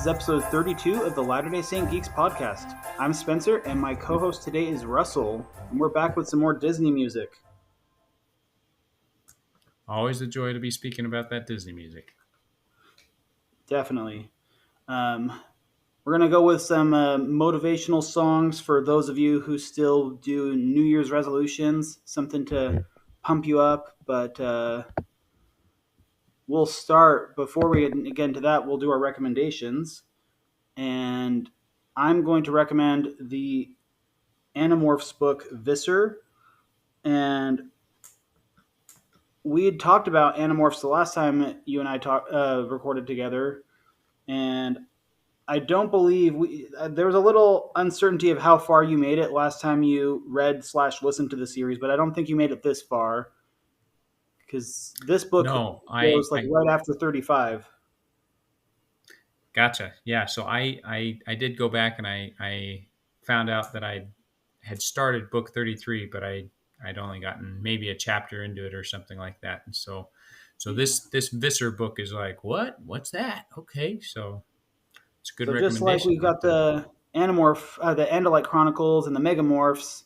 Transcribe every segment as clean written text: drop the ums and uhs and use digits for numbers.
is episode 32 of the Latter-day Saint Geeks podcast. I'm Spencer, and my co-host today is Russell, and we're back with some more Disney music. Always a joy to be speaking about that Disney music. Definitely. We're going to go with some motivational songs for those of you who still do New Year's resolutions, something to pump you up, but we'll start, before we get into that, we'll do our recommendations. And I'm going to recommend the Animorphs book Visser. And we had talked about Animorphs the last time you and I recorded together. And I don't believe there was a little uncertainty of how far you made it last time you read/listened to the series, but I don't think you made it this far because this book No, goes like right after 35. Gotcha. Yeah. So I did go back and I found out that I had started book 33, but I'd only gotten maybe a chapter into it or something like that. And so this Visser book is like, what's that? Okay. So it's a good So just like recommendation. we've got the the Andalite Chronicles and the Megamorphs,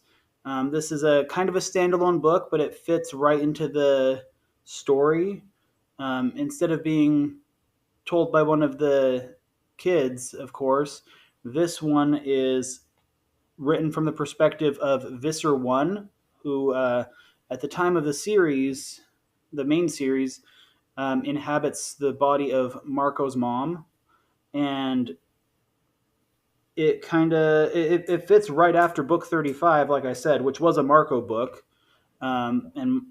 this is a kind of a standalone book, but it fits right into the story. Instead of being told by one of the kids, of course, this one is written from the perspective of Visser One, who at the time of the series, the main series, inhabits the body of Marco's mom, and it fits right after book 35, like I said, which was a Marco book. And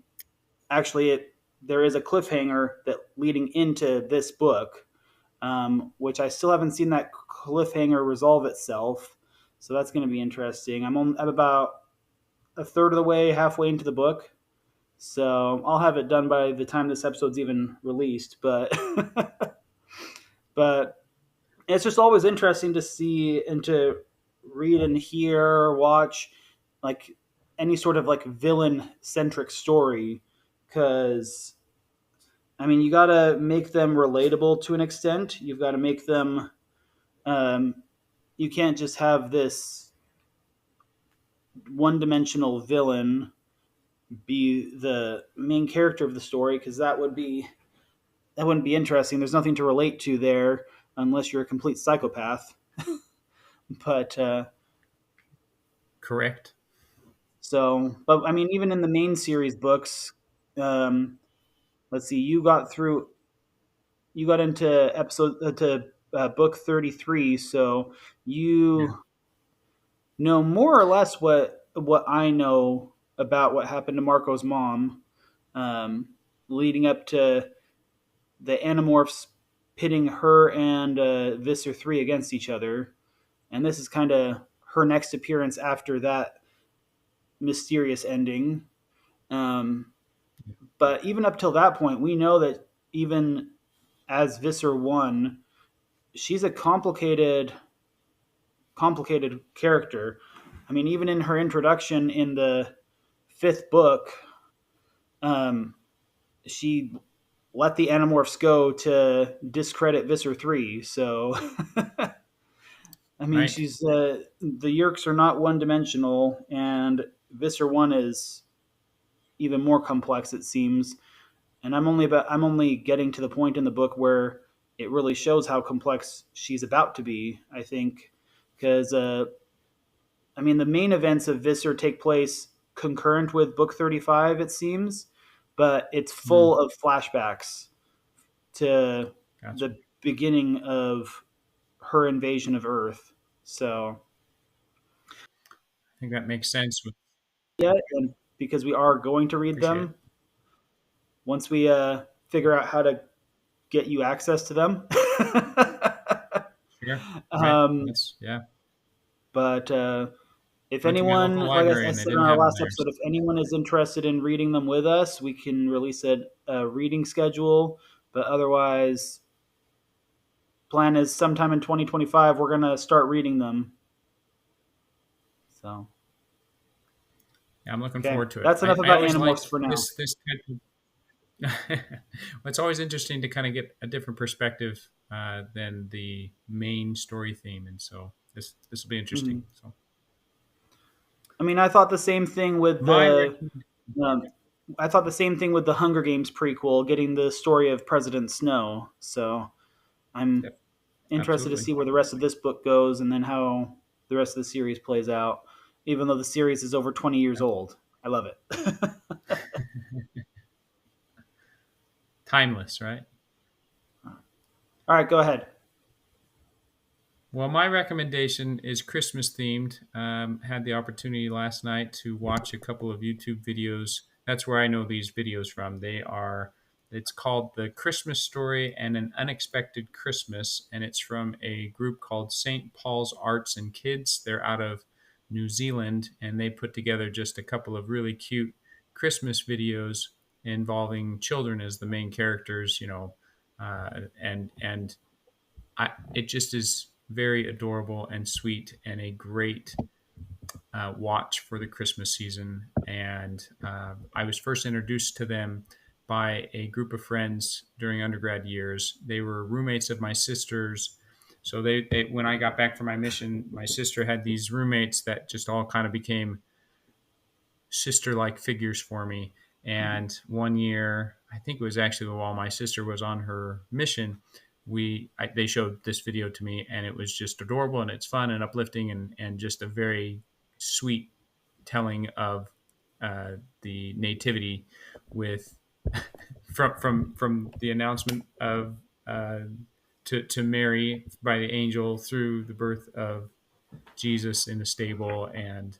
actually there is a cliffhanger that leading into this book, which I still haven't seen that cliffhanger resolve itself, so that's going to be interesting. I'm about a third of the way, halfway into the book, so I'll have it done by the time this episode's even released, but but it's just always interesting to see and to read and hear, watch, like any sort of like villain centric story, because I mean you got to make them relatable to an extent. You've got to make them. You can't just have this one dimensional villain be the main character of the story, because that wouldn't be interesting. There's nothing to relate to there unless you're a complete psychopath. But Correct. So, but I mean, even in the main series books, um, let's see, you got into book 33, so Yeah. you know more or less what I know about what happened to Marco's mom, leading up to the Animorphs pitting her and Visser 3 against each other, and this is kind of her next appearance after that mysterious ending. Um, But even up till that point, we know that even as Visser One, she's a complicated character. I mean, even in her introduction in the fifth book, um, she let the Animorphs go to discredit Visser Three. So, I mean, Right. she's the Yerks are not one dimensional, and Visser One is even more complex, it seems. And I'm only getting to the point in the book where it really shows how complex she's about to be. I think because I mean the main events of Visser take place concurrent with book 35, it seems, but it's Mm, full of flashbacks to gotcha. the beginning of her invasion of Earth. So I think that makes sense. yeah, and because we are going to read Appreciate it. them once we figure out how to get you access to them. Sure. Right. um, Yeah. but if Went to my anyone, local like library I and they said in didn't our have them last there. episode, if anyone is interested in reading them with us, we can release a reading schedule. But otherwise, plan is sometime in 2025 we're gonna start reading them. So Yeah, I'm looking okay, forward to it. that's I, enough I about always Animorphs liked for now. this type of Well, it's always interesting to kind of get a different perspective than the main story theme, and so this will be interesting. Mhm. So I mean, I thought the same thing with my the. recommend, Um, I thought the same thing with the Hunger Games prequel, getting the story of President Snow. So I'm yep, interested to absolutely. see where the rest of this book goes, and then how the rest of the series plays out. Even though the series is over 20 years old, I love it. Timeless, right? All right, go ahead. Well, my recommendation is Christmas themed. Had the opportunity last night to watch a couple of YouTube videos. That's where I know these videos from. It's called The Christmas Story and an Unexpected Christmas, and it's from a group called St. Paul's Arts and Kids. They're out of New Zealand, and they put together just a couple of really cute Christmas videos involving children as the main characters, and it just is very adorable and sweet and a great watch for the Christmas season. And I was first introduced to them by a group of friends during undergrad years. They were roommates of my sister's. So when I got back from my mission, my sister had these roommates that just all kind of became sister like figures for me. And one year, I think it was actually while my sister was on her mission, they showed this video to me, and it was just adorable, and it's fun and uplifting, and just a very sweet telling of the nativity with from the announcement of to Mary by the angel through the birth of Jesus in the stable, and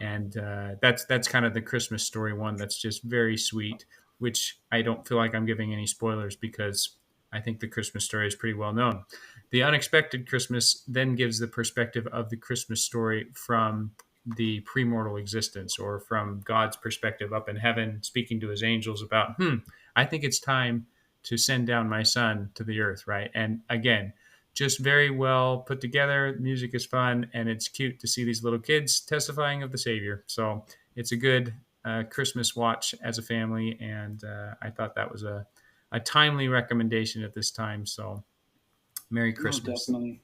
that's kind of the Christmas story one that's just very sweet, which I don't feel like I'm giving any spoilers because I think the Christmas story is pretty well known. The Unexpected Christmas then gives the perspective of the Christmas story from the premortal existence, or from God's perspective up in heaven, speaking to his angels about, I think it's time to send down my son to the earth, right? And again, just very well put together. Music is fun, and it's cute to see these little kids testifying of the Savior. So it's a good Christmas watch as a family, and I thought that was a timely recommendation at this time. So Merry No, Christmas. definitely.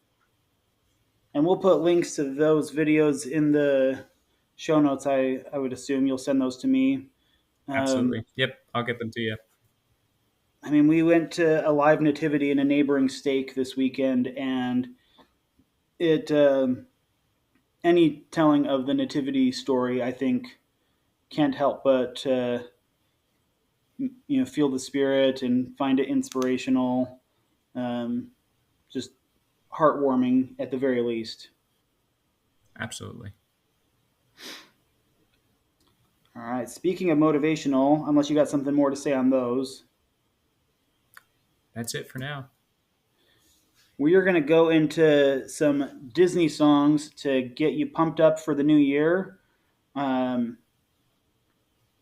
And we'll put links to those videos in the show notes. I would assume you'll send those to me. Um, Absolutely. Yep, I'll get them to you. I mean, we went to a live nativity in a neighboring stake this weekend, and it any telling of the nativity story, I think, can't help but feel the spirit and find it inspirational, um, just heartwarming at the very least. Absolutely. All right. Speaking of motivational, unless you got something more to say on those, That's it for now. we are going to go into some Disney songs to get you pumped up for the new year. Um,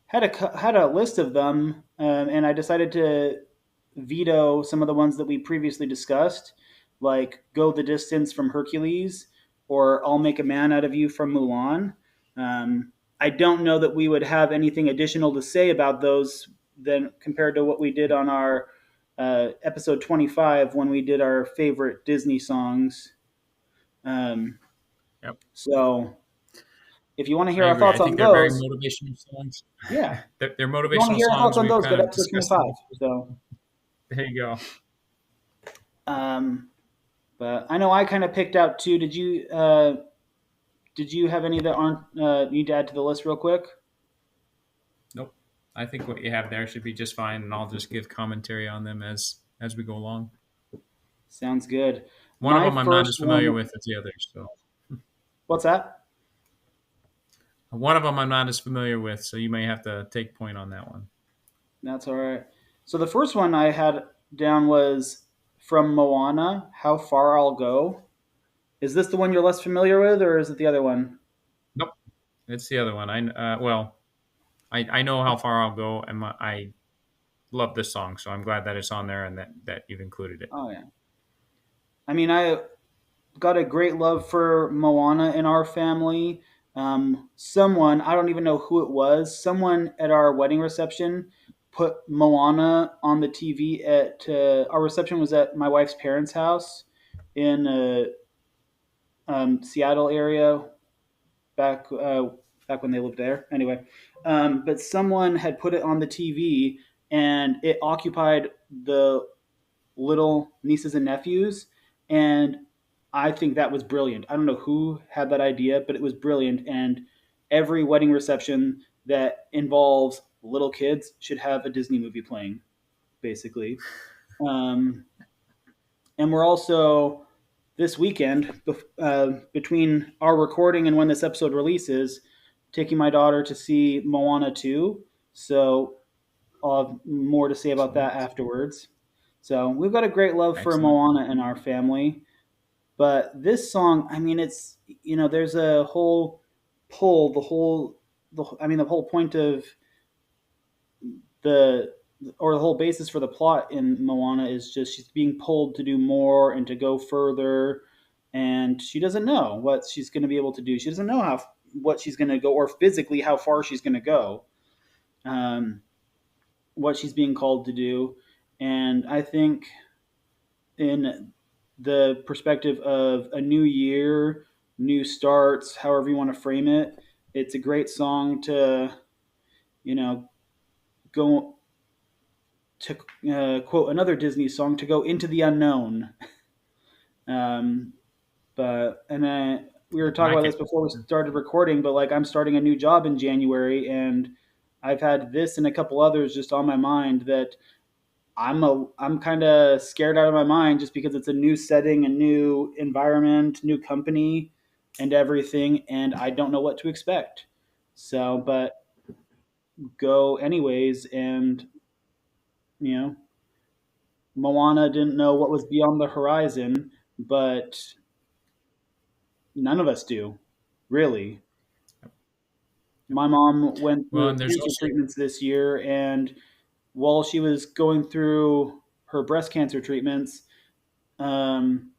had a list of them, and I decided to veto some of the ones that we previously discussed, like "Go the Distance" from Hercules or "I'll Make a Man Out of You" from Mulan. I don't know that we would have anything additional to say about those than compared to what we did on our episode 25 when we did our favorite Disney songs. Um, Yep, so if you want to hear I our agree. thoughts I think on they're very those, motivational songs. yeah, They're if you want to motivational hear our thoughts songs. on We've those, go kind to of episode discussed 25. them. So, There you go. um, but I know I kind of picked out two. Did you have any that aren't need to add to the list real quick? Nope. I think what you have there should be just fine, and I'll just give commentary on them as we go along. Sounds good. One of My them I'm not first as familiar one. with as the others. So What's that? one of them I'm not as familiar with, so you may have to take point on that one. That's all right. So the first one I had down was from Moana. How far I'll go. Is this the one you're less familiar with, or is it the other one? Nope, it's the other one. I know how far I'll go, and I love this song, so I'm glad that it's on there and that you've included it. Oh yeah. I mean, I got a great love for Moana in our family. Someone, I don't even know who it was, someone at our wedding reception put Moana on the TV at our reception was at my wife's parents' house in Seattle area back back when they lived there. Anyway, but someone had put it on the TV and it occupied the little nieces and nephews, and I think that was brilliant. I don't know who had that idea, but it was brilliant. And every wedding reception that involves little kids should have a Disney movie playing, basically. Um, and we're also this weekend, between our recording and when this episode releases, taking my daughter to see Moana 2. So I'll have more to say about that Excellent. afterwards. So we've got a great love for Excellent. Moana in our family. But this song, I mean, it's, there's a whole pull, the whole point of the or the whole basis for the plot in Moana is just she's being pulled to do more and to go further, and she doesn't know what she's going to be able to do. She doesn't know how what she's going to go or physically how far she's going to go, um, what she's being called to do, and I think in the perspective of a new year, new starts, however you want to frame it, it's a great song to you know go to quote another Disney song to go into the unknown. Um, but and then we were I talking about like this it. before we started recording, but like I'm starting a new job in January, and I've had this and a couple others just on my mind that I'm kind of scared out of my mind just because it's a new setting, a new environment, new company, and everything, and I don't know what to expect. So, but go anyways, and you know, Moana didn't know what was beyond the horizon, but none of us do, really. My mom went Well, through and there's cancer also treatments this year, and while she was going through her breast cancer treatments, um,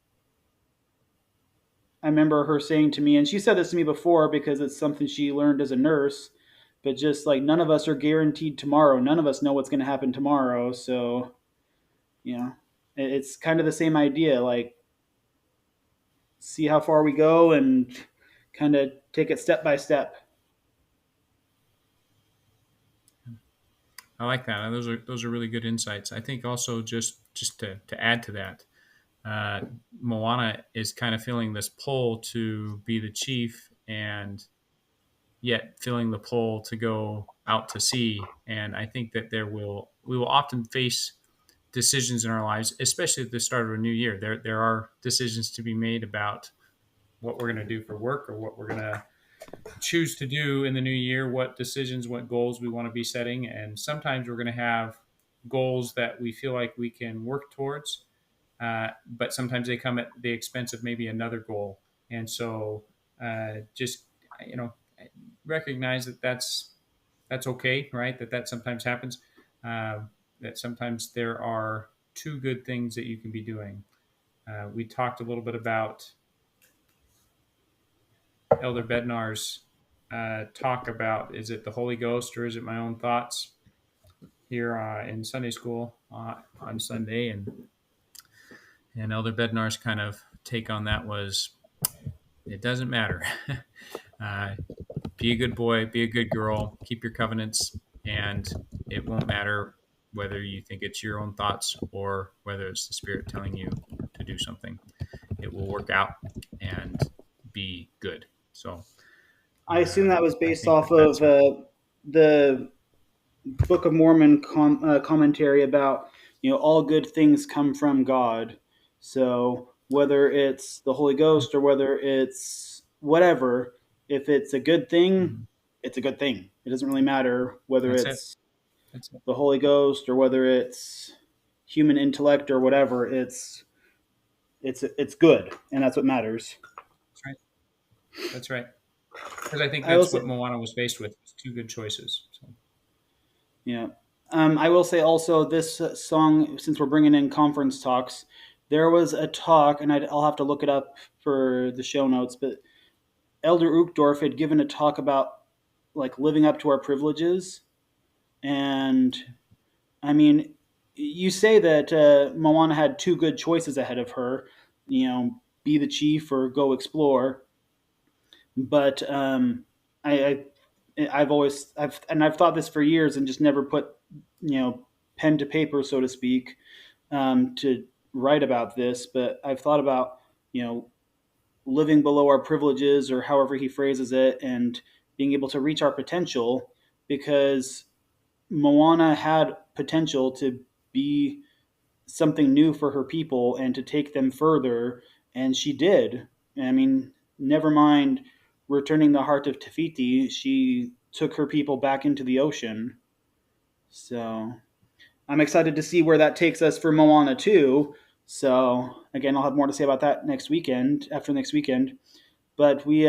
I remember her saying to me, and she said this to me before because it's something she learned as a nurse, but just like none of us are guaranteed tomorrow. None of us know what's going to happen tomorrow. So, you know, it's kind of the same idea. Like, see how far we go and kind of take it step by step. I like that. And those are really good insights. I think also just to add to that, uh, Moana is kind of feeling this pull to be the chief, and yet feeling the pull to go out to sea. And I think that we will often face decisions in our lives, especially at the start of a new year. There are decisions to be made about what we're going to do for work, or what we're going to choose to do in the new year, what decisions, what goals we want to be setting. And sometimes we're going to have goals that we feel like we can work towards, but sometimes they come at the expense of maybe another goal. And so just, you know, recognize that that's okay, right? That sometimes happens. Uh, that sometimes there are two good things that you can be doing. We talked a little bit about Elder Bednar's talk about, is it the Holy Ghost or is it my own thoughts, here in Sunday school on Sunday, and Elder Bednar's kind of take on that was, it doesn't matter. uh, be a good boy, be a good girl, keep your covenants, and it won't matter whether you think it's your own thoughts or whether it's the Spirit telling you to do something. It will work out and be good. So I assume that was I based think off that of that's a the Book of Mormon commentary about all good things come from God. So whether it's the Holy Ghost or whether it's whatever, if it's a good thing, mhm. it's a good thing. It doesn't really matter whether That's it. it's That's it. the Holy Ghost or whether it's human intellect or whatever. It's good, and that's what matters. That's right. That's right. Because I think I will that's say, what Moana was faced with: two good choices. So yeah. I will say also this song, since we're bringing in conference talks, there was a talk, and I'll have to look it up for the show notes, but Elder Uchtdorf had given a talk about like living up to our privileges, and I mean, you say that Moana had two good choices ahead of her, be the chief or go explore. But I've always I've thought this for years and just never put pen to paper, so to speak, to write about this. But I've thought about you know living below our privileges, or however he phrases it, and being able to reach our potential, because Moana had potential to be something new for her people and to take them further, and she did. I mean, never mind returning the heart of Tafiti, she took her people back into the ocean. So I'm excited to see where that takes us for Moana 2. So again, I'll have more to say about that next weekend, after next weekend. But we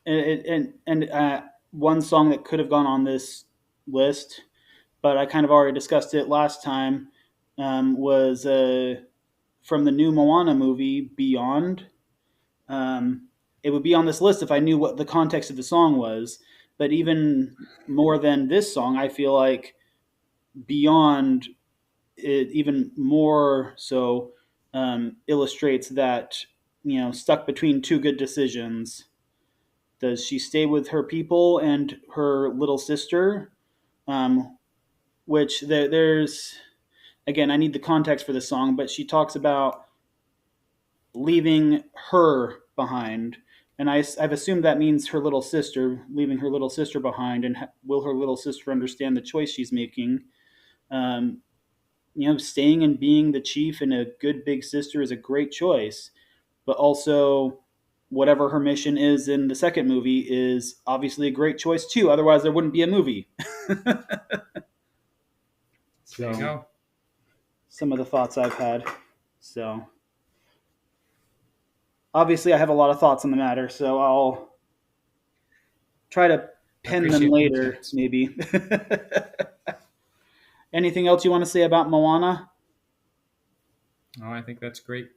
and one song that could have gone on this list, but I kind of already discussed it last time, was from the new Moana movie, Beyond. It would be on this list if I knew what the context of the song was. But even more than this song, I feel like Beyond, it even more so, illustrates that, stuck between two good decisions. Does she stay with her people and her little sister? Which there's, again, I need the context for the song, but she talks about leaving her behind. And I've assumed that means her little sister, leaving her little sister behind, and will her little sister understand the choice she's making? Um, Staying and being the chief and a good big sister is a great choice, but also whatever her mission is in the second movie is obviously a great choice too. Otherwise, there wouldn't be a movie. There you So, go. some of the thoughts I've had. So, obviously, I have a lot of thoughts on the matter, so I'll try to I pen them appreciate the later, insights. maybe. Anything else you want to say about Moana? Oh, I think that's great.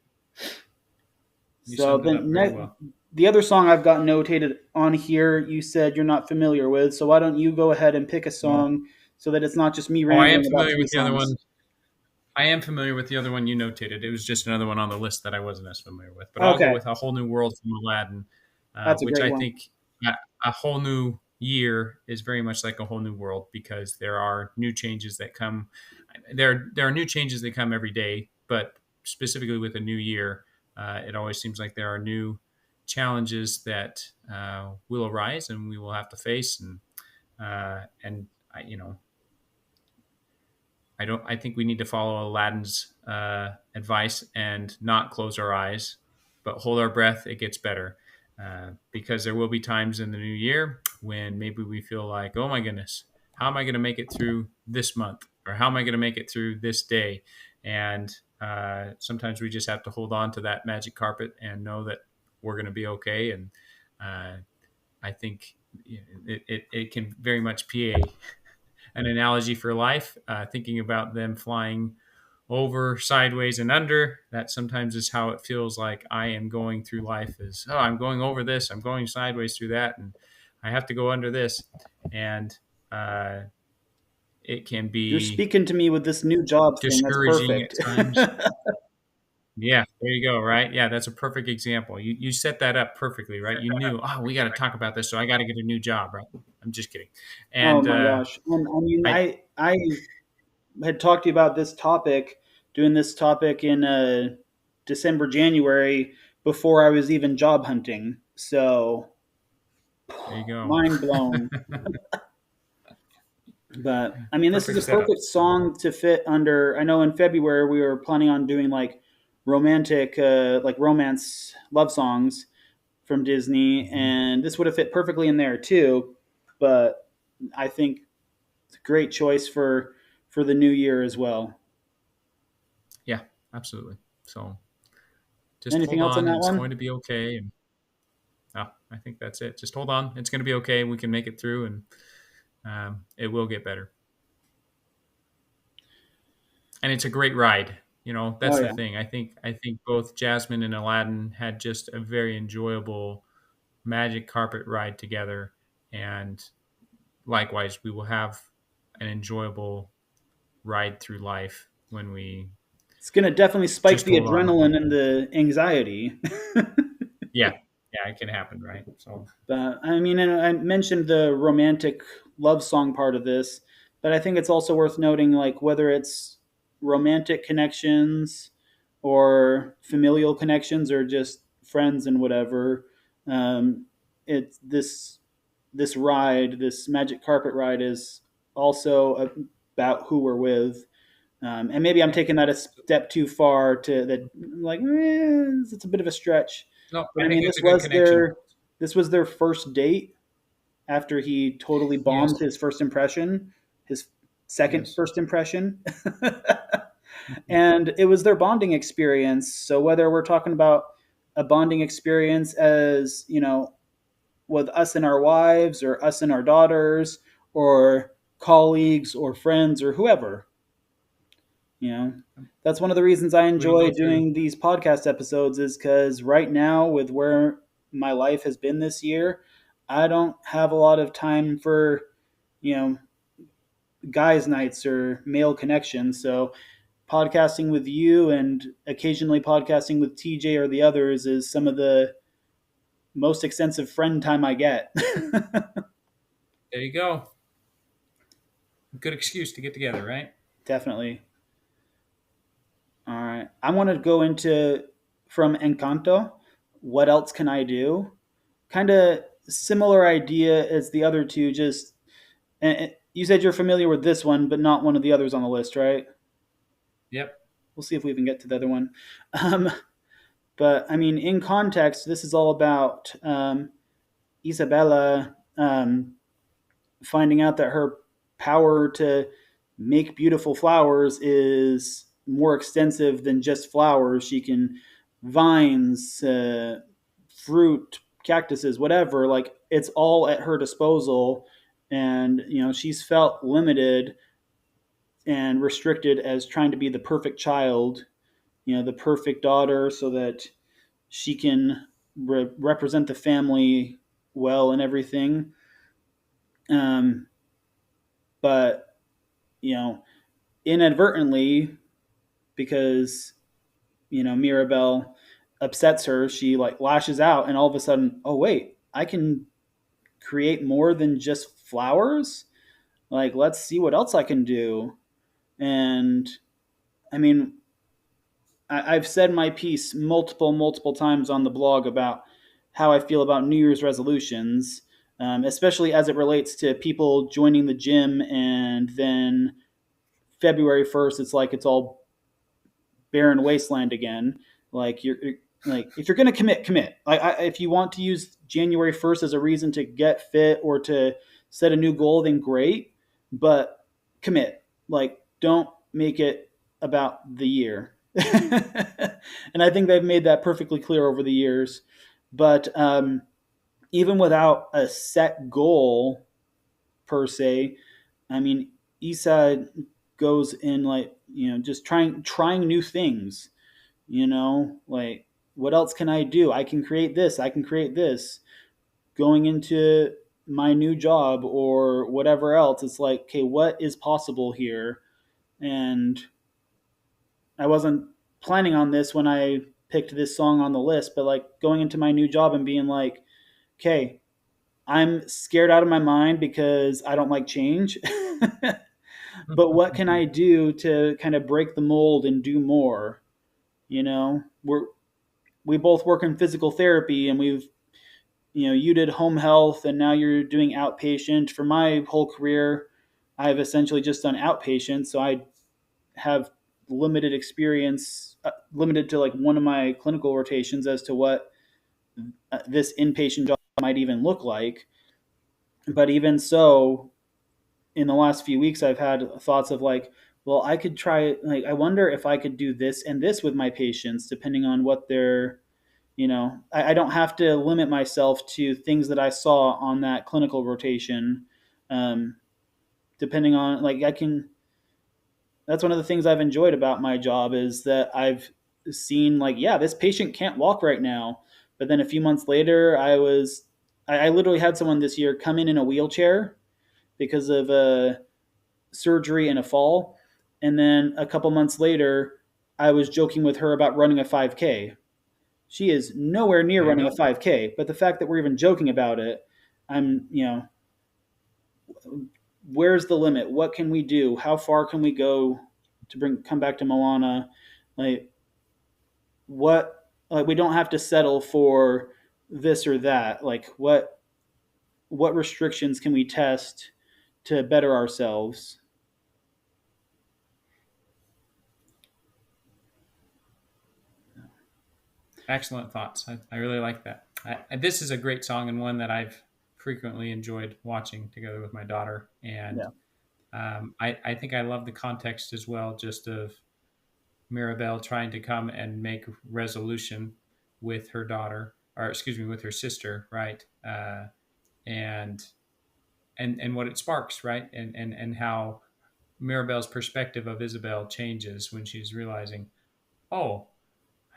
You So summed it then, up very well. the other song I've got notated on here, you said you're not familiar with. So why don't you go ahead and pick a song so that it's not just me Oh, I am rambling about familiar three with the other one. songs? I am familiar with the other one you notated. It was just another one on the list that I wasn't as familiar with. But I'll go Okay, with A Whole New World from Aladdin, that's a which great I one. think a, a whole new year is very much like a whole new world because there are new changes that come. There are new changes that come every day, but specifically with a new year, it always seems like there are new challenges that will arise and we will have to face. And I, I don't. I think we need to follow Aladdin's advice and not close our eyes, but hold our breath. It gets better because there will be times in the new year when maybe we feel like, oh my goodness, how am I going to make it through this month, or how am I going to make it through this day? And sometimes we just have to hold on to that magic carpet and know that we're going to be okay. And uh, I think it can very much be an analogy for life, thinking about them flying over, sideways, and under. That sometimes is how it feels like I am going through life is, oh, I'm going over this, I'm going sideways through that, and I have to go under this. And uh, it can You're be speaking to me with this new job thing. That's discouraging at perfect. times. Yeah, there you go. Right. Yeah, that's a perfect example. You set that up perfectly, right? You knew, oh, we got to talk about this, so I got to get a new job, right? I'm just kidding. Oh And my gosh. And I mean, I, I had talked to you about this topic, doing this topic in December, January, before I was even job hunting. So, there you go. mind blown. But I mean, this is Perfect a setup. perfect song to fit under. I know in February we were planning on doing like romantic, like romance love songs from Disney, Mhm. and this would have fit perfectly in there too. But I think it's a great choice for the new year as well. Yeah, absolutely. So just Anything hold else on on. that It's one? going to be okay. And I think that's it. Just hold on. It's going to be okay. We can make it through, and it will get better. And it's a great ride. Oh That's the yeah. thing. I think both Jasmine and Aladdin had just a very enjoyable magic carpet ride together, and likewise, we will have an enjoyable ride through life when we It's going to definitely spike just the hold on to one adrenaline and thing. the anxiety. Yeah, yeah, it can happen, right? So But I mean, and I mentioned the romantic love song part of this, but I think it's also worth noting, like whether it's romantic connections or familial connections or just friends and whatever. It's this ride, this magic carpet ride, is also about who we're with. And maybe I'm yeah, taking that a step too far to that, like it's a bit of a stretch. no, But I I think mean, it's a good connection. this was their first date after he totally bombed Yes, his first impression, his second yes. first impression. And it was their bonding experience. So whether we're talking about a bonding experience as, with us and our wives or us and our daughters or colleagues or friends or whoever, you know, that's one of the reasons I We can enjoy go through. doing these podcast episodes, is because right now, with where my life has been this year, I don't have a lot of time for, you know, guys' nights or male connections. So podcasting with you and occasionally podcasting with TJ or the others is some of the most extensive friend time I get. There you go. Good excuse to get together, right? Definitely. All right. I want to go into, from Encanto, what else can I do? Kind of similar idea as the other two. Just you said you're familiar with this one, but not one of the others on the list, right? Yep. We'll see if we can get to the other one. Um, but I mean, in context, this is all about Isabella finding out that her power to make beautiful flowers is more extensive than just flowers. She can vines, fruit, cactuses, whatever. Like it's all at her disposal, and she's felt limited and restricted as trying to be the perfect child, the perfect daughter, so that she can represent the family well and everything. Um, but inadvertently, because Mirabelle upsets her, she like lashes out, and all of a sudden, oh wait, I can create more than just flowers. Like, let's see what else I can do. And I mean, I've said my piece multiple times on the blog about how I feel about New Year's resolutions, especially as it relates to people joining the gym, and then February 1st, it's like it's all barren wasteland again. Like like if you're gonna commit. Like if you want to use January 1st as a reason to get fit or to set a new goal, then great. But commit. Like don't make it about the year. And I think they've made that perfectly clear over the years. But even without a set goal per se, I mean, Isa goes in like just trying new things. Like what else can I do? I can create this. I can create this. Going into my new job or whatever else, it's like, okay, what is possible here? And I wasn't planning on this when I picked this song on the list, but like going into my new job and being like, okay, I'm scared out of my mind because I don't like change. But what can I do to kind of break the mold and do more? We both work in physical therapy, and you did home health and now you're doing outpatient. For my whole career, I've essentially just done outpatient, so I have limited experience, limited to like one of my clinical rotations, as to what this inpatient job might even look like. But even so, in the last few weeks, I've had thoughts of like, well, I could try, like, I wonder if I could do this and this with my patients, depending on what they're, I don't have to limit myself to things that I saw on that clinical rotation. Um, Depending on, like, I can, that's one of the things I've enjoyed about my job, is that I've seen, like, yeah, this patient can't walk right now. But then a few months later, I literally had someone this year come in a wheelchair because of surgery and a fall. And then a couple months later, I was joking with her about running a 5K. She is nowhere near There you running a go. 5K, but the fact that we're even joking about it, I'm, where's the limit? What can we do? How far can we go to come back to Moana? Like what? Like we don't have to settle for this or that. Like what restrictions can we test to better ourselves? Excellent thoughts. I really like that. This is a great song and one that I've frequently enjoyed watching together with my daughter. And Yeah. I think I love the context as well, just of Mirabelle trying to come and make resolution with her daughter, or excuse me, with her sister, right? And and what it sparks, right? And how Mirabelle's perspective of Isabel changes when she's realizing, oh,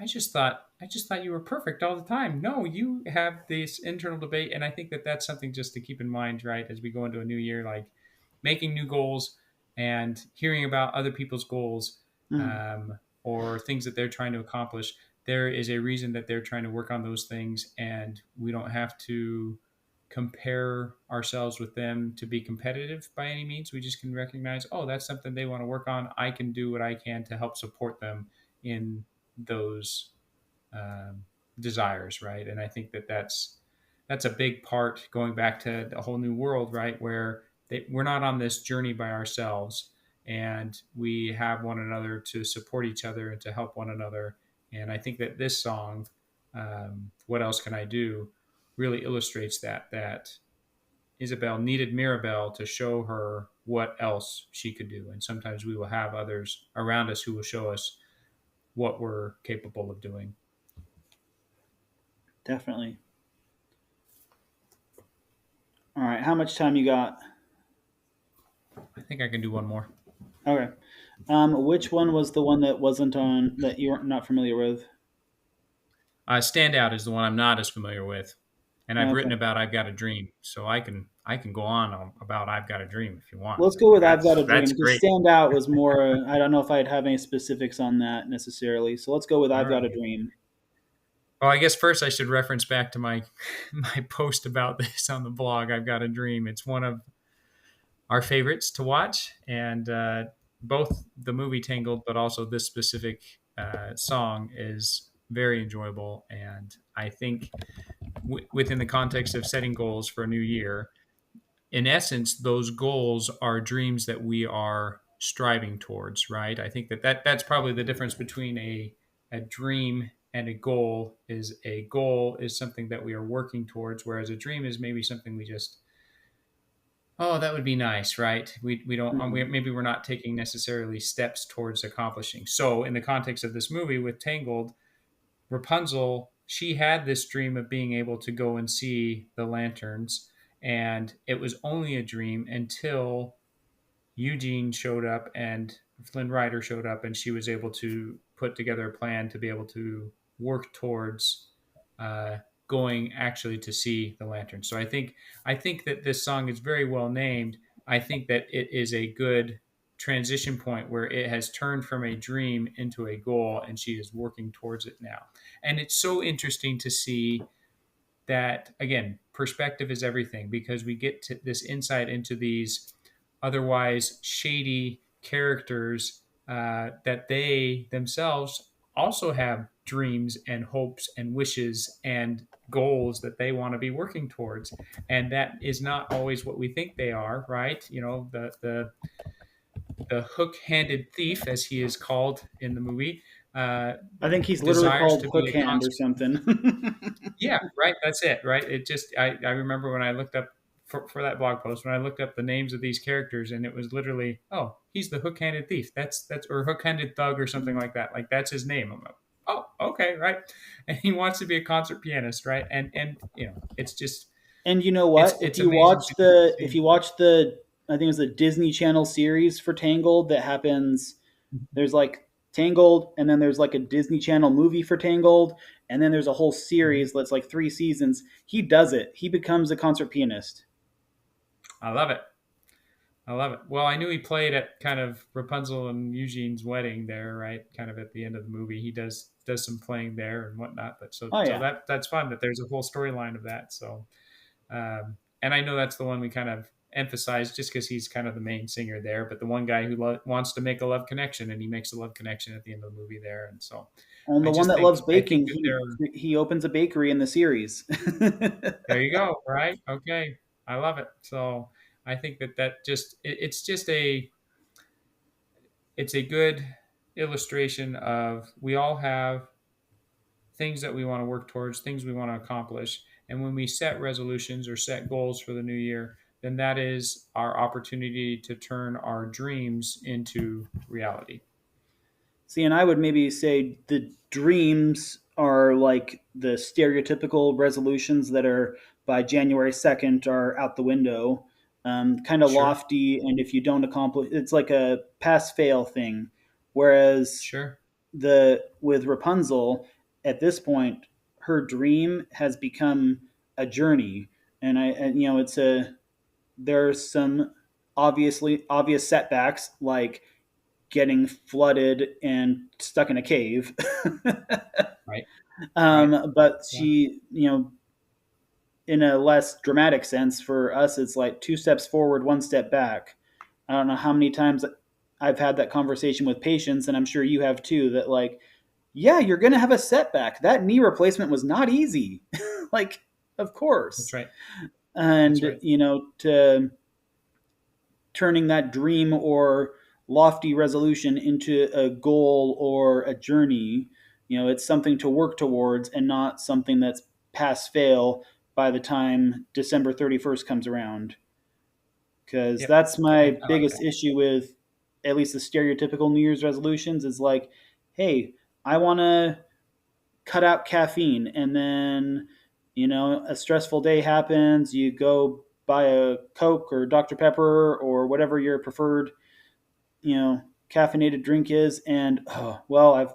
I just thought you were perfect all the time. No, you have this internal debate, and I think that that's something just to keep in mind, right, as we go into a new year, like making new goals and hearing about other people's goals, Mm. um, or things that they're trying to accomplish. There is a reason that they're trying to work on those things, and we don't have to compare ourselves with them to be competitive by any means. We just can recognize, oh, that's something they want to work on. I can do what I can to help support them in those um, desires, right? And I think that that's a big part going back to the whole new world, right? Where we're not on this journey by ourselves, and we have one another to support each other and to help one another. And I think that this song, "What Else Can I Do," really illustrates that Isabel needed Mirabelle to show her what else she could do. And sometimes we will have others around us who will show us what we're capable of doing. Definitely. All right. How much time you got? I think I can do one more. Okay. Which one was the one that wasn't on that you're not familiar with? Standout is the one I'm not as familiar with, and I've written Okay. about I've Got a Dream, so I can go on about I've Got a Dream if you want. Let's I go mean, with I've Got a Dream. that's Because great. Stand Out was more, I don't know if I'd have any specifics on that necessarily. So let's go with All I've Got a right. Dream. Well, I guess first I should reference back to my my post about this on the blog. I've Got a Dream. It's one of our favorites to watch, and both the movie Tangled, but also this specific song is very enjoyable. And I think within the context of setting goals for a new year, in essence, those goals are dreams that we are striving towards, right? I think that's probably the difference between a dream and a goal. Is a goal is something that we are working towards, whereas a dream is maybe something we just, oh, that would be nice, right? We don't, Mhm. maybe we're not taking necessarily steps towards accomplishing. So in the context of this movie with Tangled, Rapunzel, she had this dream of being able to go and see the lanterns, and it was only a dream until Eugene showed up and Flynn Rider showed up, and she was able to put together a plan to be able to work towards uh, going actually to see the lantern. So I think that this song is very well named. I think that it is a good transition point where it has turned from a dream into a goal, and she is working towards it now. And it's so interesting to see that, again, perspective is everything, because we get to this insight into these otherwise shady characters, that they themselves also have dreams and hopes and wishes and goals that they want to be working towards, and that is not always what we think they are, right? The hook-handed thief, as he is called in the movie, uh, I think he's literally desires called to be Hook a Hand or concert. something. Yeah, right. That's it. Right. It just, I remember when I looked up for that blog post, when I looked up the names of these characters, and it was literally, oh, he's the hook-handed thief. That's or hook-handed thug or something like that. Like that's his name. I'm like, oh, okay, right. And he wants to be a concert pianist, right? And it's just, And you know it's what? it's amazing to If see. you watch the I think it was the Disney Channel series for Tangled that happens, there's like Tangled and then there's like a Disney Channel movie for Tangled and then there's a whole Mhm. series that's like 3 seasons. He does it. He becomes a concert pianist. I love it. I love it. Well, I knew he played at kind of Rapunzel and Eugene's wedding there, right? Kind of at the end of the movie, he does some playing there and whatnot. But Oh so yeah. that's fun that there's a whole storyline of that. So and I know that's the one we kind of emphasize just because he's kind of the main singer there, but the one guy who wants to make a love connection, and he makes a love connection at the end of the movie there. And so And I the one just that loves I think baking, that there, he opens a bakery in the series. there you go, right? Okay, I love it. So I think that just it's just it's a good illustration of we all have things that we want to work towards, things we want to accomplish. And when we set resolutions or set goals for the new year, then that is our opportunity to turn our dreams into reality. See, and I would maybe say the dreams are like the stereotypical resolutions that are by January 2nd are out the window, kind of Sure, lofty. And if you don't accomplish, it's like a pass fail thing. Whereas sure, with Rapunzel, at this point, her dream has become a journey. And it's there's some obvious setbacks like getting flooded and stuck in a cave. right, right. But Yeah, she, in a less dramatic sense, for us, it's like two steps forward, one step back. I don't know how many times I've had that conversation with patients, and I'm sure you have too, that like, yeah, you're going to have a setback. That knee replacement was not easy. Like, of that's course. right. That's And, right. to turning that dream or lofty resolution into a goal or a journey. It's something to work towards and not something that's pass fail by the time December 31st comes around. Because Yep. that's my I like biggest that. issue with at least the stereotypical New Year's resolutions is like, hey, I want to cut out caffeine. And then, a stressful day happens. You go buy a Coke or Dr. Pepper or whatever your preferred, caffeinated drink is. And, oh, well, I've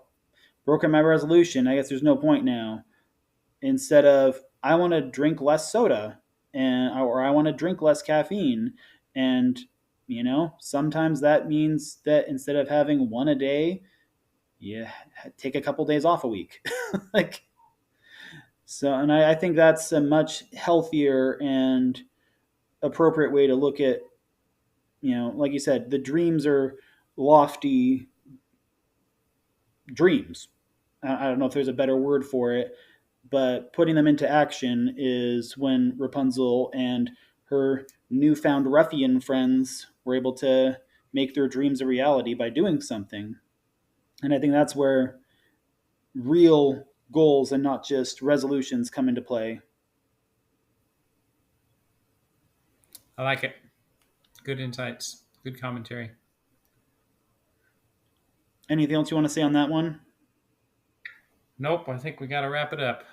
broken my resolution. I guess there's no point now. Instead of, I want to drink less soda or I want to drink less caffeine. And, sometimes that means that instead of having one a day, you take a couple days off a week. Like, so, and I think that's a much healthier and appropriate way to look at, like you said, the dreams are lofty dreams. I don't know if there's a better word for it, but putting them into action is when Rapunzel and her newfound ruffian friends were able to make their dreams a reality by doing something. And I think that's where real goals and not just resolutions come into play. I like it. Good insights. Good commentary. Anything else you want to say on that one? Nope. I think we got to wrap it up.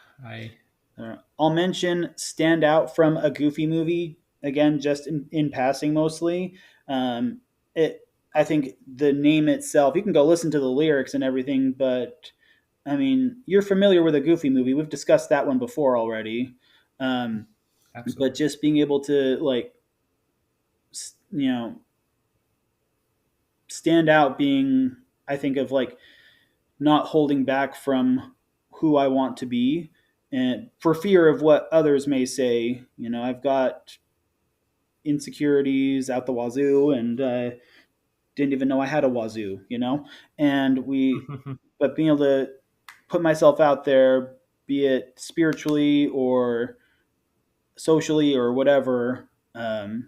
I'll mention stand out from a Goofy movie again, just in passing mostly. I think the name itself, you can go listen to the lyrics and everything, but I mean, you're familiar with a Goofy movie. We've discussed that one before already. Um, but Absolutely. just being able to like, you know, stand out, being I think of like not holding back from who I want to be and for fear of what others may say. I've got insecurities out the wazoo and didn't even know I had a wazoo, and but being able to put myself out there, be it spiritually or socially or whatever, for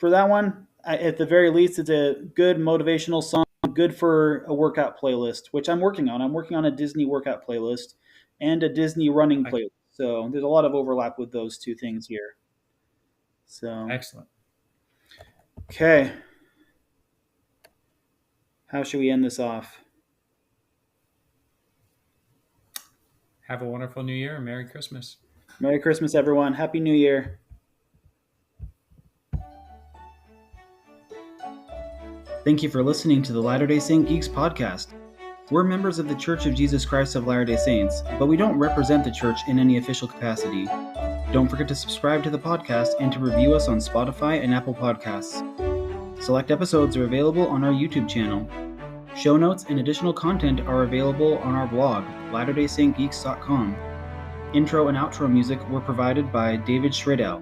that one, at the very least, it's a good motivational song, good for a workout playlist, which I'm working on. I'm working on a Disney workout playlist and a Disney running I, playlist. So there's a lot of overlap with those two things here. So, excellent. okay, how should we end this off? Have a wonderful New Year and Merry Christmas. Merry Christmas, everyone. Happy New Year. Thank you for listening to the Latter day Saint Geeks podcast. We're members of the Church of Jesus Christ of Latter day Saints, but we don't represent the church in any official capacity. Don't forget to subscribe to the podcast and to review us on Spotify and Apple Podcasts. Select episodes are available on our YouTube channel. Show notes and additional content are available on our blog, latterdaysaintgeeks.com. Intro and outro music were provided by David Schradell.